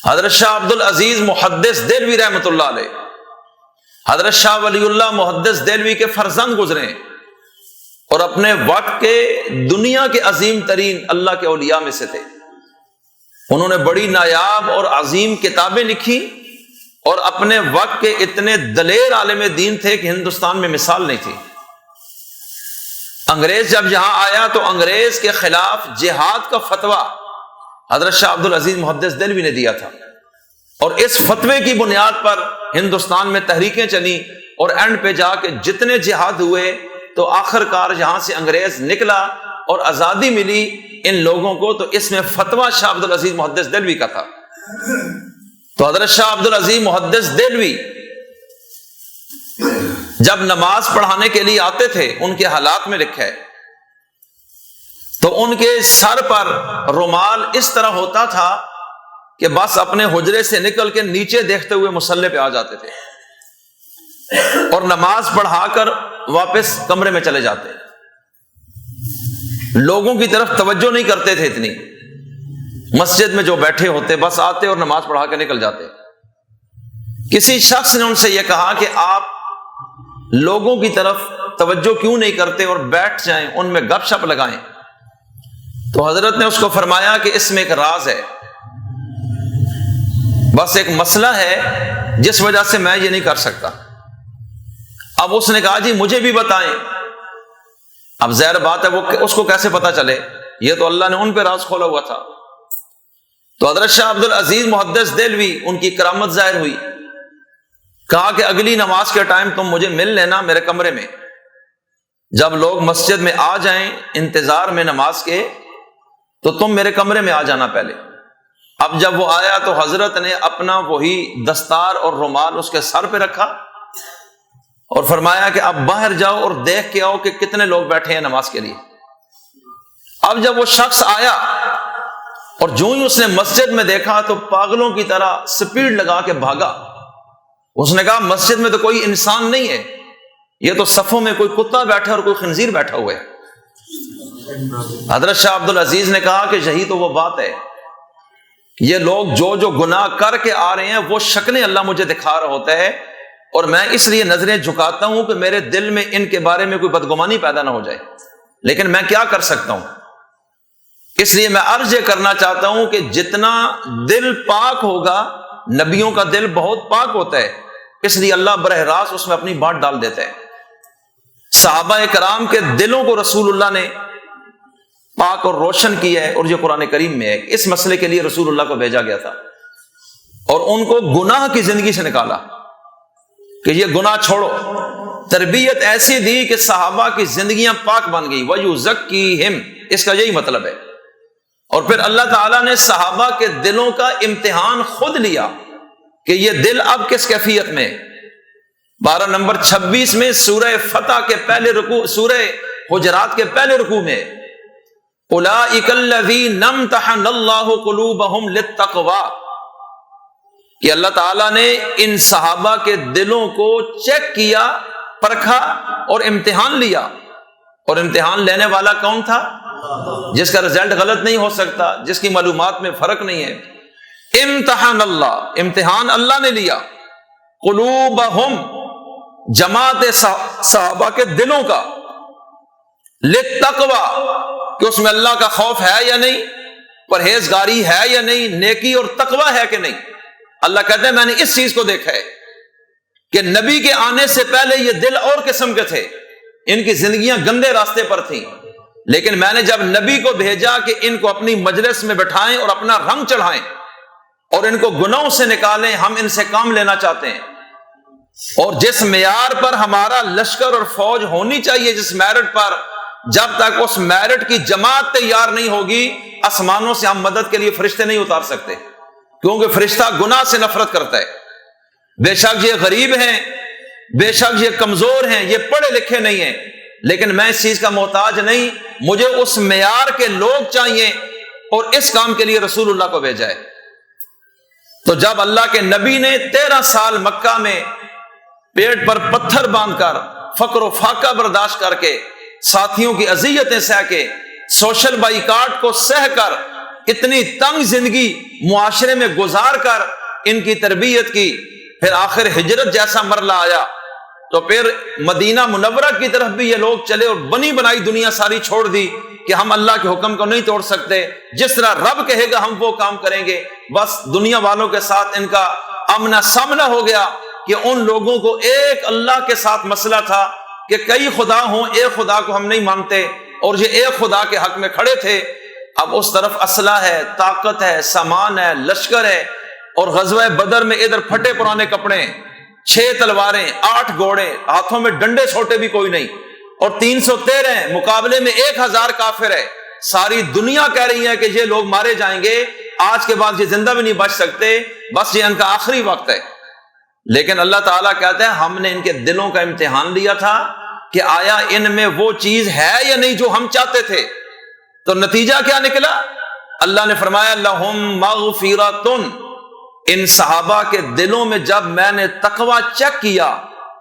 حضرت شاہ عبد العزیز محدث دہلوی رحمۃ اللہ علیہ، حضرت شاہ ولی اللہ محدث دہلوی کے فرزند گزرے اور اپنے وقت کے دنیا کے عظیم ترین اللہ کے اولیاء میں سے تھے۔ انہوں نے بڑی نایاب اور عظیم کتابیں لکھی اور اپنے وقت کے اتنے دلیر عالم دین تھے کہ ہندوستان میں مثال نہیں تھی۔ انگریز جب یہاں آیا تو انگریز کے خلاف جہاد کا فتویٰ حضرت شاہ عبد العزیز محدث دہلوی نے دیا تھا، اور اس فتوے کی بنیاد پر ہندوستان میں تحریکیں چلی اور اینڈ پہ جا کے جتنے جہاد ہوئے تو آخر کار یہاں سے انگریز نکلا اور آزادی ملی ان لوگوں کو۔ تو اس میں فتویٰ شاہ عبد العزیز محدث دہلوی کا تھا۔ تو حضرت شاہ عبد العزیز محدث دہلوی جب نماز پڑھانے کے لیے آتے تھے، ان کے حالات میں لکھا ہے، تو ان کے سر پر رومال اس طرح ہوتا تھا کہ بس اپنے حجرے سے نکل کے نیچے دیکھتے ہوئے مصلی پہ آ جاتے تھے اور نماز پڑھا کر واپس کمرے میں چلے جاتے، لوگوں کی طرف توجہ نہیں کرتے تھے اتنی، مسجد میں جو بیٹھے ہوتے بس آتے اور نماز پڑھا کے نکل جاتے۔ کسی شخص نے ان سے یہ کہا کہ آپ لوگوں کی طرف توجہ کیوں نہیں کرتے اور بیٹھ جائیں، ان میں گپ شپ لگائیں؟ تو حضرت نے اس کو فرمایا کہ اس میں ایک راز ہے، بس ایک مسئلہ ہے جس وجہ سے میں یہ نہیں کر سکتا۔ اب اس نے کہا جی مجھے بھی بتائیں۔ اب ظاہر بات ہے وہ اس کو کیسے پتا چلے، یہ تو اللہ نے ان پہ راز کھولا ہوا تھا۔ تو حضرت شاہ عبد العزیز محدث دہلوی ان کی کرامت ظاہر ہوئی، کہا کہ اگلی نماز کے ٹائم تم مجھے مل لینا میرے کمرے میں، جب لوگ مسجد میں آ جائیں انتظار میں نماز کے تو تم میرے کمرے میں آ جانا پہلے۔ اب جب وہ آیا تو حضرت نے اپنا وہی دستار اور رومال اس کے سر پہ رکھا اور فرمایا کہ اب باہر جاؤ اور دیکھ کے آؤ کہ کتنے لوگ بیٹھے ہیں نماز کے لیے۔ اب جب وہ شخص آیا اور جو ہی اس نے مسجد میں دیکھا تو پاگلوں کی طرح سپیڈ لگا کے بھاگا۔ اس نے کہا مسجد میں تو کوئی انسان نہیں ہے، یہ تو صفوں میں کوئی کتا بیٹھا اور کوئی خنزیر بیٹھا ہوا ہے۔ حضرت شاہ عبد العزیز نے کہا کہ یہی تو وہ بات ہے، یہ لوگ جو گناہ کر کے آ رہے ہیں وہ شکلیں اللہ مجھے دکھا رہا ہوتا ہے، اور میں اس لیے نظریں جھکاتا ہوں کہ میرے دل میں ان کے بارے میں کوئی بدگمانی پیدا نہ ہو جائے، لیکن میں کیا کر سکتا ہوں؟ اس لیے میں عرض یہ کرنا چاہتا ہوں کہ جتنا دل پاک ہوگا، نبیوں کا دل بہت پاک ہوتا ہے، اس لیے اللہ براہ راست اس میں اپنی بات ڈال دیتا ہے۔ صحابہ کرام کے دلوں کو رسول اللہ نے پاک اور روشن کیا ہے، اور یہ قرآن کریم میں ہے۔ اس مسئلے کے لیے رسول اللہ کو بھیجا گیا تھا اور ان کو گناہ کی زندگی سے نکالا کہ یہ گناہ چھوڑو۔ تربیت ایسی دی کہ صحابہ کی زندگیاں پاک بن گئی، وَيُزَكِّيهِمْ، اس کا یہی مطلب ہے۔ اور پھر اللہ تعالیٰ نے صحابہ کے دلوں کا امتحان خود لیا کہ یہ دل اب کس کیفیت میں۔ 12 نمبر 26 میں سورہ فتح کے پہلے رکوع، سورہ حجرات کے پہلے رکوع میں اولئک الذین امتحن اللہ قلوبہم للتقوی، کہ اللہ تعالیٰ نے ان صحابہ کے دلوں کو چیک کیا، پرکھا اور امتحان لیا۔ اور امتحان لینے والا کون تھا؟ جس کا رزلٹ غلط نہیں ہو سکتا، جس کی معلومات میں فرق نہیں ہے۔ امتحان اللہ، امتحان اللہ نے لیا، قلوبہم، جماعت صحابہ کے دلوں کا، للتقوی، کہ اس میں اللہ کا خوف ہے یا نہیں، پرہیزگاری ہے یا نہیں، نیکی اور تقوی ہے کہ نہیں۔ اللہ کہتے ہیں میں نے اس چیز کو دیکھا ہے کہ نبی کے آنے سے پہلے یہ دل اور قسم کے تھے، ان کی زندگیاں گندے راستے پر تھیں، لیکن میں نے جب نبی کو بھیجا کہ ان کو اپنی مجلس میں بٹھائیں اور اپنا رنگ چڑھائیں اور ان کو گناہوں سے نکالیں، ہم ان سے کام لینا چاہتے ہیں، اور جس معیار پر ہمارا لشکر اور فوج ہونی چاہیے، جس میرٹ پر، جب تک اس میرٹ کی جماعت تیار نہیں ہوگی، آسمانوں سے ہم مدد کے لیے فرشتے نہیں اتار سکتے، کیونکہ فرشتہ گناہ سے نفرت کرتا ہے۔ بے شک یہ غریب ہیں، بے شک یہ کمزور ہیں، یہ پڑھے لکھے نہیں ہیں، لیکن میں اس چیز کا محتاج نہیں، مجھے اس معیار کے لوگ چاہیے، اور اس کام کے لیے رسول اللہ کو بھیجا ہے۔ تو جب اللہ کے نبی نے 13 سال مکہ میں پیٹ پر پتھر باندھ کر، فقر و فاقہ برداشت کر کے، ساتھیوں کی اذیتیں سہ کے سوشل بائیکاٹ کو سہ کر، اتنی تنگ زندگی معاشرے میں گزار کر ان کی تربیت کی، پھر آخر ہجرت جیسا مرحلہ آیا تو پھر مدینہ منورہ کی طرف بھی یہ لوگ چلے اور بنی بنائی دنیا ساری چھوڑ دی کہ ہم اللہ کے حکم کو نہیں توڑ سکتے، جس طرح رب کہے گا ہم وہ کام کریں گے۔ بس دنیا والوں کے ساتھ ان کا آمنا سامنا ہو گیا کہ ان لوگوں کو ایک اللہ کے ساتھ مسئلہ تھا کہ کئی خدا ہوں، ایک خدا کو ہم نہیں مانتے، اور یہ ایک خدا کے حق میں کھڑے تھے۔ اب اس طرف اسلحہ ہے، طاقت ہے، سامان ہے، لشکر ہے، اور غزوہ بدر میں ادھر پھٹے پرانے کپڑے، 6 تلواریں، 8 گھوڑے، ہاتھوں میں ڈنڈے چھوٹے بھی کوئی نہیں، اور 313 ہیں، مقابلے میں 1000 کافر ہے۔ ساری دنیا کہہ رہی ہے کہ یہ لوگ مارے جائیں گے، آج کے بعد یہ زندہ بھی نہیں بچ سکتے، بس یہ ان کا آخری وقت ہے۔ لیکن اللہ تعالیٰ کہتے ہیں ہم نے ان کے دلوں کا امتحان لیا تھا کہ آیا ان میں وہ چیز ہے یا نہیں جو ہم چاہتے تھے۔ تو نتیجہ کیا نکلا؟ اللہ نے فرمایا لہم مغفرۃ، ان صحابہ کے دلوں میں جب میں نے تقوی چیک کیا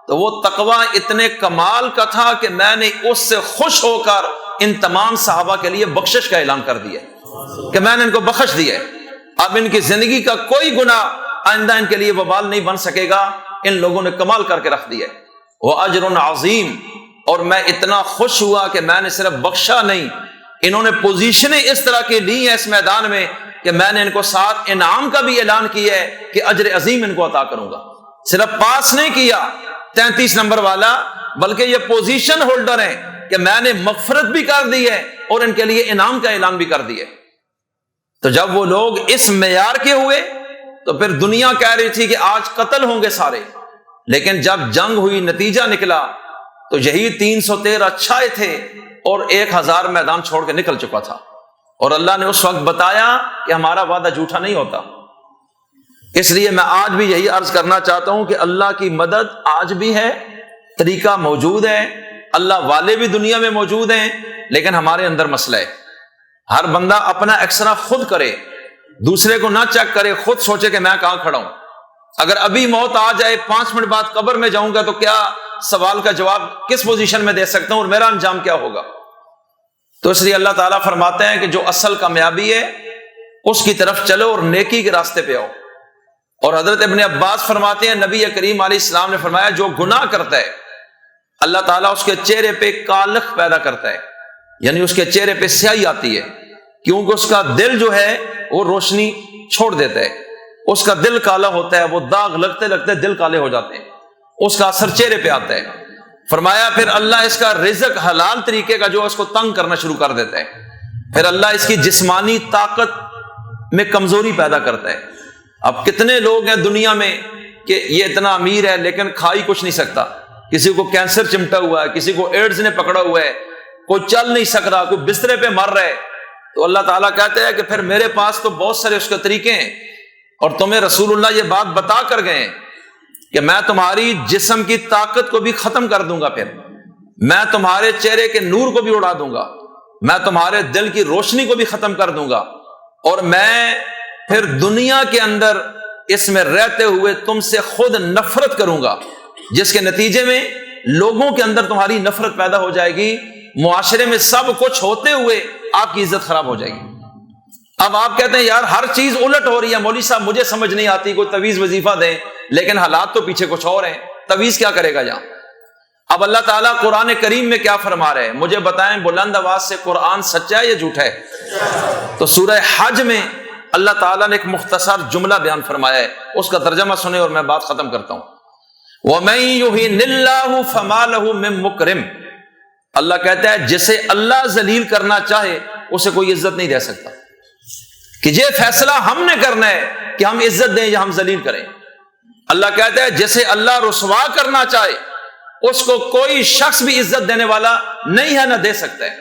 تو وہ تقوی اتنے کمال کا تھا کہ میں نے اس سے خوش ہو کر ان تمام صحابہ کے لیے بخشش کا اعلان کر دیا کہ میں نے ان کو بخش دیا۔ اب ان کی زندگی کا کوئی گناہ آئندہ ان کے لیے وبال نہیں بن سکے گا، ان لوگوں نے کمال کر کے رکھ دیا۔ وہ اجر عظیم، اور میں اتنا خوش ہوا کہ میں نے صرف بخشا نہیں، انہوں نے پوزیشنیں اس طرح کی لی ہیں اس میدان میں کہ میں نے ان کو ساتھ انعام کا بھی اعلان کیا ہے کہ اجر عظیم ان کو عطا کروں گا۔ صرف پاس نہیں کیا 33 نمبر والا، بلکہ یہ پوزیشن ہولڈر ہیں کہ میں نے مغفرت بھی کر دی ہے اور ان کے لیے انعام کا اعلان بھی کر دیا۔ تو جب وہ لوگ اس معیار کے ہوئے تو پھر دنیا کہہ رہی تھی کہ آج قتل ہوں گے سارے، لیکن جب جنگ ہوئی نتیجہ نکلا تو یہی 313 چھائے تھے اور 1000 میدان چھوڑ کے نکل چکا تھا، اور اللہ نے اس وقت بتایا کہ ہمارا وعدہ جھوٹا نہیں ہوتا۔ اس لیے میں آج بھی یہی عرض کرنا چاہتا ہوں کہ اللہ کی مدد آج بھی ہے، طریقہ موجود ہے، اللہ والے بھی دنیا میں موجود ہیں، لیکن ہمارے اندر مسئلہ ہے۔ ہر بندہ اپنا ایکسرا خود کرے، دوسرے کو نہ چیک کرے، خود سوچے کہ میں کہاں کھڑا ہوں۔ اگر ابھی موت آ جائے 5 منٹ بعد قبر میں جاؤں گا تو کیا سوال کا جواب کس پوزیشن میں دے سکتا ہوں اور میرا انجام کیا ہوگا؟ تو اس لیے اللہ تعالیٰ فرماتے ہیں کہ جو اصل کامیابی ہے اس کی طرف چلو اور نیکی کے راستے پہ آؤ۔ اور حضرت ابن عباس فرماتے ہیں نبی کریم علیہ السلام نے فرمایا جو گناہ کرتا ہے اللہ تعالیٰ اس کے چہرے پہ کالخ پیدا کرتا ہے، یعنی اس کے چہرے پہ سیاہی آتی ہے، کیونکہ اس کا دل جو ہے وہ روشنی چھوڑ دیتا ہے، اس کا دل کالا ہوتا ہے، وہ داغ لگتے لگتے دل کالے ہو جاتے ہیں، اس کا اثر چہرے پہ آتا ہے۔ فرمایا پھر اللہ اس کا رزق حلال طریقے کا جو اس کو تنگ کرنا شروع کر دیتا ہے، پھر اللہ اس کی جسمانی طاقت میں کمزوری پیدا کرتا ہے۔ اب کتنے لوگ ہیں دنیا میں کہ یہ اتنا امیر ہے لیکن کھا ہی کچھ نہیں سکتا، کسی کو کینسر چمٹا ہوا ہے، کسی کو ایڈز نے پکڑا ہوا ہے، کوئی چل نہیں سک رہا، کوئی بسترے پہ مر رہا ہے، تو اللہ تعالیٰ کہتے ہیں کہ پھر میرے پاس تو بہت سارے اس کے طریقے ہیں، اور تمہیں رسول اللہ یہ بات بتا کر گئے ہیں کہ میں تمہاری جسم کی طاقت کو بھی ختم کر دوں گا، پھر میں تمہارے چہرے کے نور کو بھی اڑا دوں گا، میں تمہارے دل کی روشنی کو بھی ختم کر دوں گا، اور میں پھر دنیا کے اندر اس میں رہتے ہوئے تم سے خود نفرت کروں گا، جس کے نتیجے میں لوگوں کے اندر تمہاری نفرت پیدا ہو جائے گی، معاشرے میں سب کچھ ہوتے ہوئے آپ کی عزت خراب ہو جائے گی۔ اب آپ کہتے ہیں یار ہر چیز الٹ ہو رہی ہے، مولوی صاحب مجھے سمجھ نہیں آتی، کوئی تعویذ وظیفہ دیں، لیکن حالات تو پیچھے کچھ اور ہیں، تعویذ کیا کرے گا یہاں؟ اب اللہ تعالیٰ قرآن کریم میں کیا فرما رہے ہیں؟ مجھے بتائیں بلند آواز سے، قرآن سچا ہے یا جھوٹا ہے؟ تو سورہ حج میں اللہ تعالیٰ نے ایک مختصر جملہ بیان فرمایا ہے، اس کا ترجمہ سنیں اور میں بات ختم کرتا ہوں۔ وَمَن يُهِنِ اللَّهُ فَمَا لَهُ مِن مُكْرِمٍ، اللہ کہتا ہے جسے اللہ ذلیل کرنا چاہے اسے کوئی عزت نہیں دے سکتا، کہ یہ فیصلہ ہم نے کرنا ہے کہ ہم عزت دیں یا ہم ذلیل کریں۔ اللہ کہتا ہے جسے اللہ رسوا کرنا چاہے اس کو کوئی شخص بھی عزت دینے والا نہیں ہے، نہ دے سکتا ہے۔